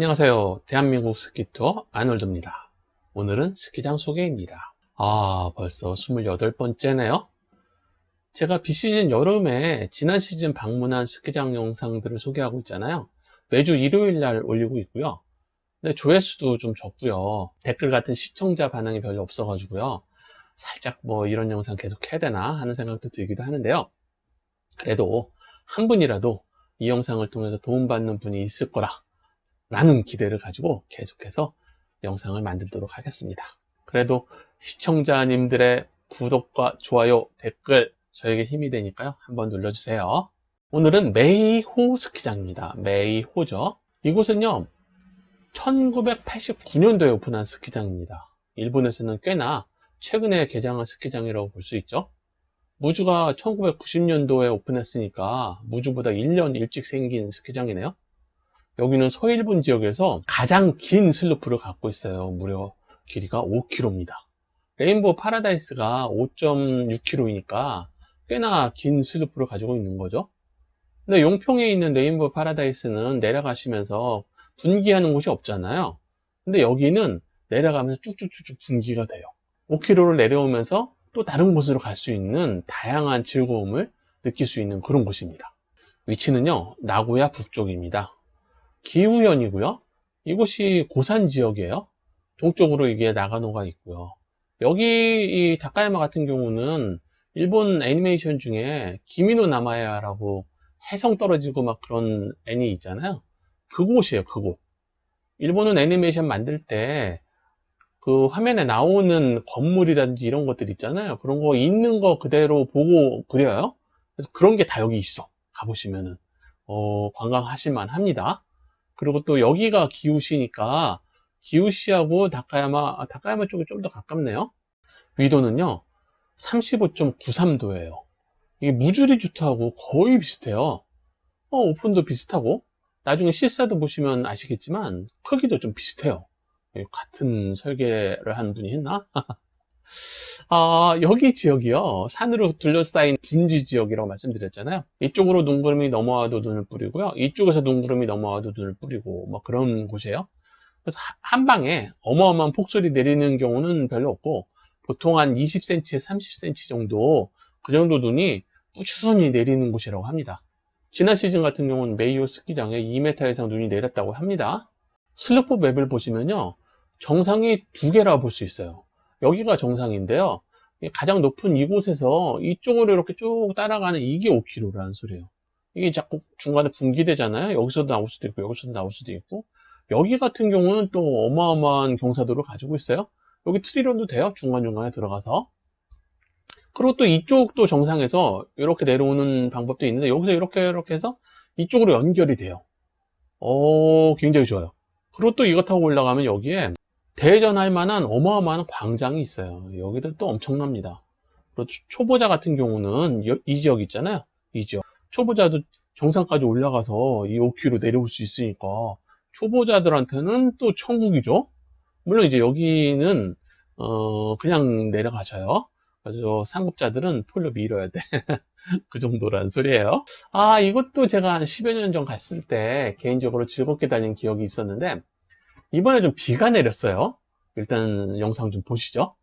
안녕하세요. 대한민국 스키 투어 아놀드입니다. 오늘은 스키장 소개입니다. 벌써 28번째네요. 제가 비시즌 여름에 지난 시즌 방문한 스키장 영상들을 소개하고 있잖아요. 매주 일요일 날 올리고 있고요. 근데 조회수도 좀 적고요. 댓글 같은 시청자 반응이 별로 없어가지고요. 살짝 이런 영상 계속 해야 되나 하는 생각도 들기도 하는데요. 그래도 한 분이라도 이 영상을 통해서 도움받는 분이 있을 거라 라는 기대를 가지고 계속해서 영상을 만들도록 하겠습니다. 그래도 시청자님들의 구독과 좋아요, 댓글 저에게 힘이 되니까요. 한번 눌러주세요. 오늘은 메이호 스키장입니다. 메이호죠. 이곳은요 1989년도에 오픈한 스키장입니다. 일본에서는 꽤나 최근에 개장한 스키장이라고 볼 수 있죠. 무주가 1990년도에 오픈했으니까 무주보다 1년 일찍 생긴 스키장이네요. 여기는 서일본 지역에서 가장 긴 슬로프를 갖고 있어요. 무려 길이가 5km입니다. 레인보우 파라다이스가 5.6km이니까 꽤나 긴 슬로프를 가지고 있는 거죠. 근데 용평에 있는 레인보우 파라다이스는 내려가시면서 분기하는 곳이 없잖아요. 근데 여기는 내려가면서 쭉쭉쭉쭉 분기가 돼요. 5km를 내려오면서 또 다른 곳으로 갈 수 있는 다양한 즐거움을 느낄 수 있는 그런 곳입니다. 위치는요 나고야 북쪽입니다. 기우현이고요. 이곳이 고산 지역이에요. 동쪽으로 이게 나가노가 있고요. 여기 이 다카야마 같은 경우는 일본 애니메이션 중에 기미노 나마야라고 해성 떨어지고 막 그런 애니 있잖아요. 그곳이에요. 그곳. 일본은 애니메이션 만들 때 그 화면에 나오는 건물이라든지 이런 것들 있잖아요. 그런 거 있는 거 그대로 보고 그려요. 그래서 그런 게 다 여기 있어. 가보시면은 관광하실만 합니다. 그리고 또 여기가 기우시니까 기우시하고 다카야마 쪽이 좀 더 가깝네요. 위도는요 35.93도예요 이게 무주리주타하고 거의 비슷해요. 오픈도 비슷하고 나중에 실사도 보시면 아시겠지만 크기도 좀 비슷해요. 같은 설계를 한 분이 했나? 여기 지역이요 산으로 둘러싸인 분지 지역이라고 말씀드렸잖아요. 이쪽으로 눈구름이 넘어와도 눈을 뿌리고요, 이쪽에서 눈구름이 넘어와도 눈을 뿌리고 뭐 그런 곳이에요. 그래서 한 방에 어마어마한 폭설이 내리는 경우는 별로 없고 보통 한 20cm에 30cm 정도, 그 정도 눈이 꾸준히 내리는 곳이라고 합니다. 지난 시즌 같은 경우는 메이호 스키장에 2m 이상 눈이 내렸다고 합니다. 슬로프 맵을 보시면요 정상이 두 개라 볼 수 있어요. 여기가 정상인데요, 가장 높은 이곳에서 이쪽으로 이렇게 쭉 따라가는 이게 5km라는 소리예요. 이게 자꾸 중간에 분기되잖아요. 여기서도 나올 수도 있고 여기서도 나올 수도 있고. 여기 같은 경우는 또 어마어마한 경사도를 가지고 있어요. 여기 트리런도 돼요. 중간중간에 들어가서. 그리고 또 이쪽도 정상에서 이렇게 내려오는 방법도 있는데 여기서 이렇게 해서 이쪽으로 연결이 돼요. 굉장히 좋아요. 그리고 또 이거 타고 올라가면 여기에 대전할 만한 어마어마한 광장이 있어요. 여기도 또 엄청납니다. 그리고 초보자 같은 경우는 이 지역 있잖아요. 이 지역. 초보자도 정상까지 올라가서 이 5km 내려올 수 있으니까 초보자들한테는 또 천국이죠. 물론 이제 여기는 그냥 내려가셔요. 그래서 상급자들은 폴로 밀어야 돼. 그 정도란 소리예요. 이것도 제가 한 10여 년 전 갔을 때 개인적으로 즐겁게 달린 기억이 있었는데 이번에 좀 비가 내렸어요. 일단 영상 좀 보시죠.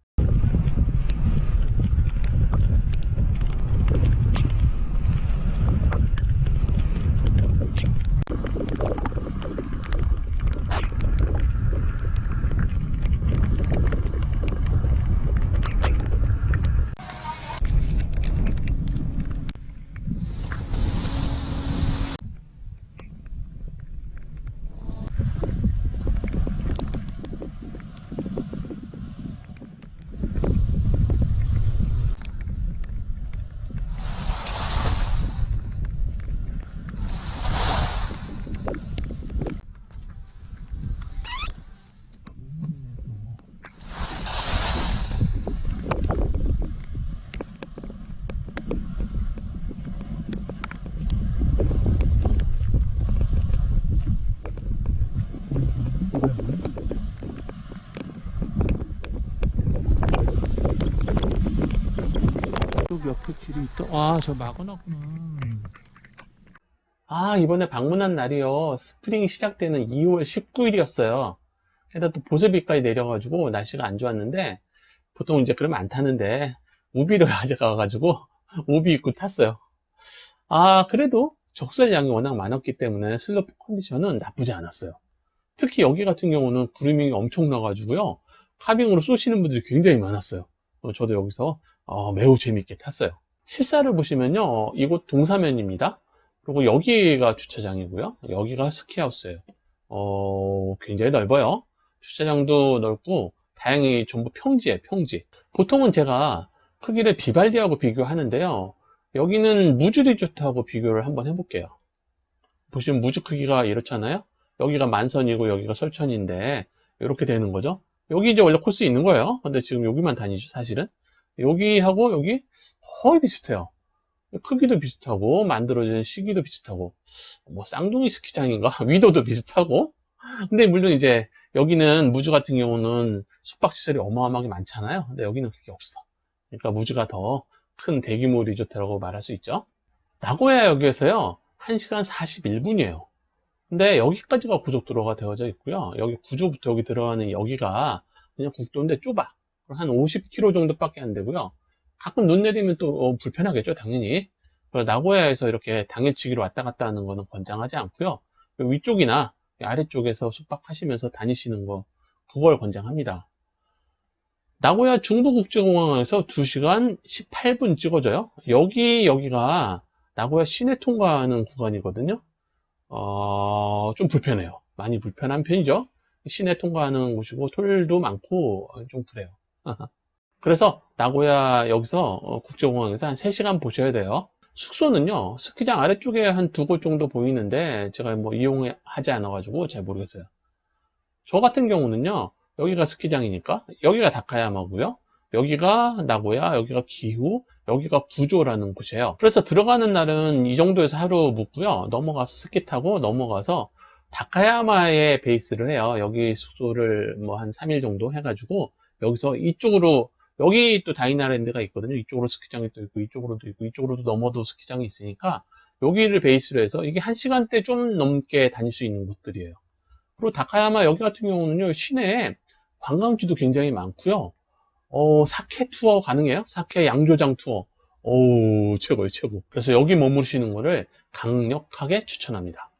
쪽 옆에 길이 있다. 저 막아놨구나. 이번에 방문한 날이요. 스프링이 시작되는 2월 19일이었어요. 게다가 또 보슬비까지 내려가지고 날씨가 안 좋았는데, 보통 이제 그러면 안 타는데, 우비를 가져가가지고, 우비 입고 탔어요. 그래도 적설량이 워낙 많았기 때문에 슬로프 컨디션은 나쁘지 않았어요. 특히 여기 같은 경우는 구름이 엄청나가지고요. 카빙으로 쏘시는 분들이 굉장히 많았어요. 저도 여기서 매우 재밌게 탔어요. 실사를 보시면요. 이곳 동사면입니다. 그리고 여기가 주차장이고요. 여기가 스키하우스예요. 굉장히 넓어요. 주차장도 넓고 다행히 전부 평지예요. 평지. 보통은 제가 크기를 비발디하고 비교하는데요. 여기는 무주 리조트하고 비교를 한번 해볼게요. 보시면 무주 크기가 이렇잖아요. 여기가 만선이고 여기가 설천인데 이렇게 되는 거죠. 여기 이제 원래 코스 있는 거예요. 근데 지금 여기만 다니죠, 사실은. 여기하고 여기 거의 비슷해요. 크기도 비슷하고 만들어진 시기도 비슷하고 뭐 쌍둥이 스키장인가? 위도도 비슷하고. 근데 물론 이제 여기는 무주 같은 경우는 숙박시설이 어마어마하게 많잖아요. 근데 여기는 그게 없어. 그러니까 무주가 더 큰 대규모 리조트라고 말할 수 있죠. 나고야역에서요 1시간 41분이에요. 근데 여기까지가 고속도로가 되어져 있고요. 여기 구조부터 여기 들어가는 여기가 그냥 국도인데 좁아. 한 50km 정도밖에 안 되고요. 가끔 눈 내리면 또 불편하겠죠, 당연히. 나고야에서 이렇게 당일치기로 왔다 갔다 하는 거는 권장하지 않고요. 위쪽이나 아래쪽에서 숙박하시면서 다니시는 거, 그걸 권장합니다. 나고야 중부국제공항에서 2시간 18분 찍어져요. 여기가 나고야 시내 통과하는 구간이거든요. 좀 불편해요. 많이 불편한 편이죠. 시내 통과하는 곳이고 톨도 많고 좀 그래요. 그래서 나고야 여기서 국제공항에서 한 3시간 보셔야 돼요. 숙소는요, 스키장 아래쪽에 한 2곳 정도 보이는데 제가 뭐 이용하지 않아가지고 잘 모르겠어요. 저 같은 경우는요, 여기가 스키장이니까 여기가 다카야마고요, 여기가 나고야, 여기가 기후, 여기가 구조라는 곳이에요. 그래서 들어가는 날은 이 정도에서 하루 묵고요, 넘어가서 스키 타고 넘어가서 다카야마에 베이스를 해요. 여기 숙소를 뭐 한 3일 정도 해가지고 여기서 이쪽으로, 여기 또 다이나랜드가 있거든요. 이쪽으로 스키장이 또 있고 이쪽으로도 있고 이쪽으로도 넘어도 스키장이 있으니까 여기를 베이스로 해서 이게 1시간대 좀 넘게 다닐 수 있는 곳들이에요. 그리고 다카야마 여기 같은 경우는요, 시내에 관광지도 굉장히 많고요. 사케 투어 가능해요. 사케 양조장 투어. 최고예요, 최고. 그래서 여기 머무르시는 거를 강력하게 추천합니다.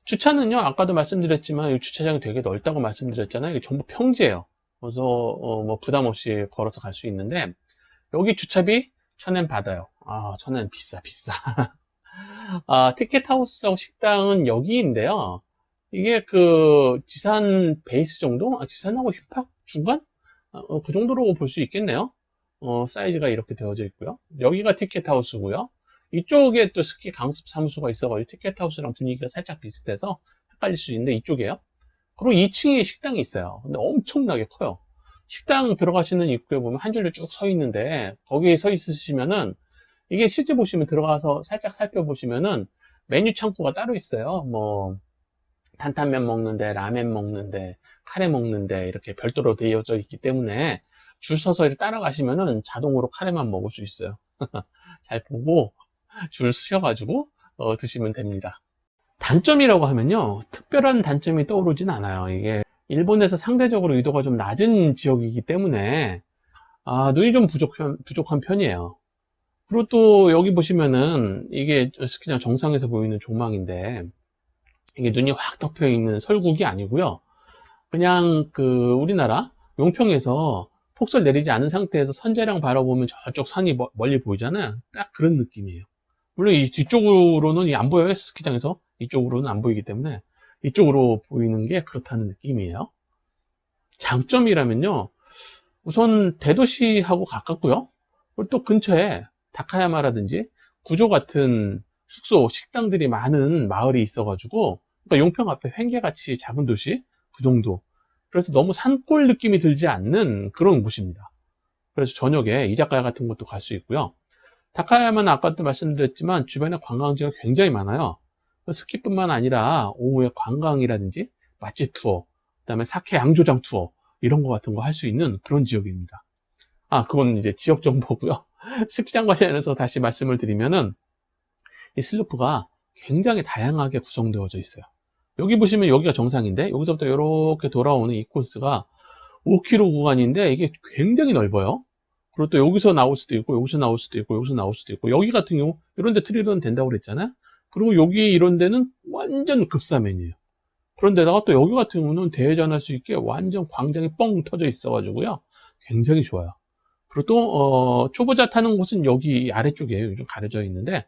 주차는요, 아까도 말씀드렸지만 이 주차장이 되게 넓다고 말씀드렸잖아요. 이게 전부 평지예요. 그래서 뭐 부담 없이 걸어서 갈 수 있는데, 여기 주차비 1,000엔 받아요. 1,000엔 비싸. 티켓하우스하고 식당은 여기인데요. 이게 그 지산 베이스 정도? 사하고 힙합 중간? 그 정도로 볼 수 있겠네요. 사이즈가 이렇게 되어져 있고요. 여기가 티켓하우스고요. 이쪽에 또 스키 강습 사무소가 있어가지고 티켓하우스랑 분위기가 살짝 비슷해서 헷갈릴 수 있는데 이쪽이에요. 그리고 2층에 식당이 있어요. 근데 엄청나게 커요. 식당 들어가시는 입구에 보면 한 줄로 쭉 서 있는데, 거기에 서 있으시면은 이게 실제 보시면 들어가서 살짝 살펴보시면은 메뉴 창구가 따로 있어요. 뭐 탄탄면 먹는데, 라멘 먹는데, 카레 먹는데 이렇게 별도로 되어져 있기 때문에 줄 서서 이렇게 따라가시면은 자동으로 카레만 먹을 수 있어요. 잘 보고 줄 서셔가지고 드시면 됩니다. 단점이라고 하면요, 특별한 단점이 떠오르진 않아요. 이게 일본에서 상대적으로 유도가 좀 낮은 지역이기 때문에 눈이 좀 부족한 편이에요. 그리고 또 여기 보시면은 이게 스키장 정상에서 보이는 조망인데, 이게 눈이 확 덮여 있는 설국이 아니고요, 그냥 그 우리나라 용평에서 폭설 내리지 않은 상태에서 선재령 바라보면 저쪽 산이 멀리 보이잖아요. 딱 그런 느낌이에요. 물론 이 뒤쪽으로는 안 보여요. 스키장에서 이쪽으로는 안 보이기 때문에 이쪽으로 보이는 게 그렇다는 느낌이에요. 장점이라면요, 우선 대도시하고 가깝고요, 그리고 또 근처에 다카야마라든지 구조 같은 숙소, 식당들이 많은 마을이 있어가지고, 그러니까 용평 앞에 횡계같이 작은 도시 그 정도. 그래서 너무 산골 느낌이 들지 않는 그런 곳입니다. 그래서 저녁에 이자카야 같은 것도 갈 수 있고요. 다카야마는 아까도 말씀드렸지만 주변에 관광지가 굉장히 많아요. 스키뿐만 아니라 오후에 관광이라든지 맛집 투어, 그다음에 사케 양조장 투어 이런 거 같은 거 할 수 있는 그런 지역입니다. 그건 이제 지역 정보고요. 스키장 관련해서 다시 말씀을 드리면은 이 슬로프가 굉장히 다양하게 구성되어져 있어요. 여기 보시면 여기가 정상인데 여기서부터 이렇게 돌아오는 이 코스가 5km 구간인데 이게 굉장히 넓어요. 그리고 또 여기서 나올 수도 있고 여기서 나올 수도 있고 여기서 나올 수도 있고 여기 같은 경우 이런 데 트리런 된다고 그랬잖아요. 그리고 여기 이런 데는 완전 급사면이에요. 그런데다가 또 여기 같은 경우는 대회전할 수 있게 완전 광장이 뻥 터져 있어 가지고요 굉장히 좋아요. 그리고 또 초보자 타는 곳은 여기 아래쪽에 좀 가려져 있는데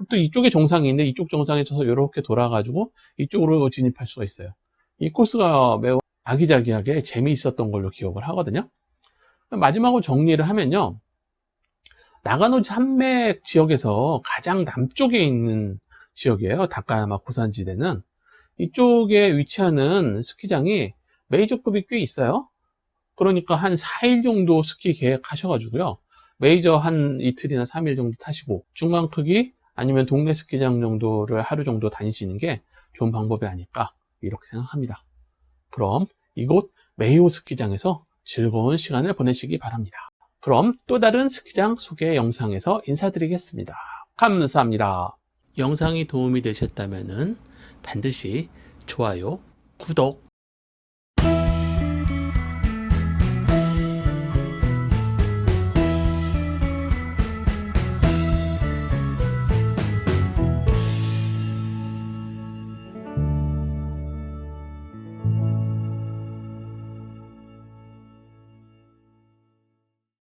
또 이쪽에 정상이 있는데 이쪽 정상에 서서 이렇게 돌아가지고 이쪽으로 진입할 수가 있어요. 이 코스가 매우 아기자기하게 재미있었던 걸로 기억을 하거든요. 마지막으로 정리를 하면요, 나가노 산맥 지역에서 가장 남쪽에 있는 지역이에요. 다카야마 고산지대는. 이쪽에 위치하는 스키장이 메이저급이 꽤 있어요. 그러니까 한 4일 정도 스키 계획하셔가지고요, 메이저 한 이틀이나 3일 정도 타시고 중간 크기 아니면 동네 스키장 정도를 하루 정도 다니시는 게 좋은 방법이 아닐까 이렇게 생각합니다. 그럼 이곳 메이오 스키장에서 즐거운 시간을 보내시기 바랍니다. 그럼 또 다른 스키장 소개 영상에서 인사드리겠습니다. 감사합니다. 영상이 도움이 되셨다면 반드시 좋아요, 구독,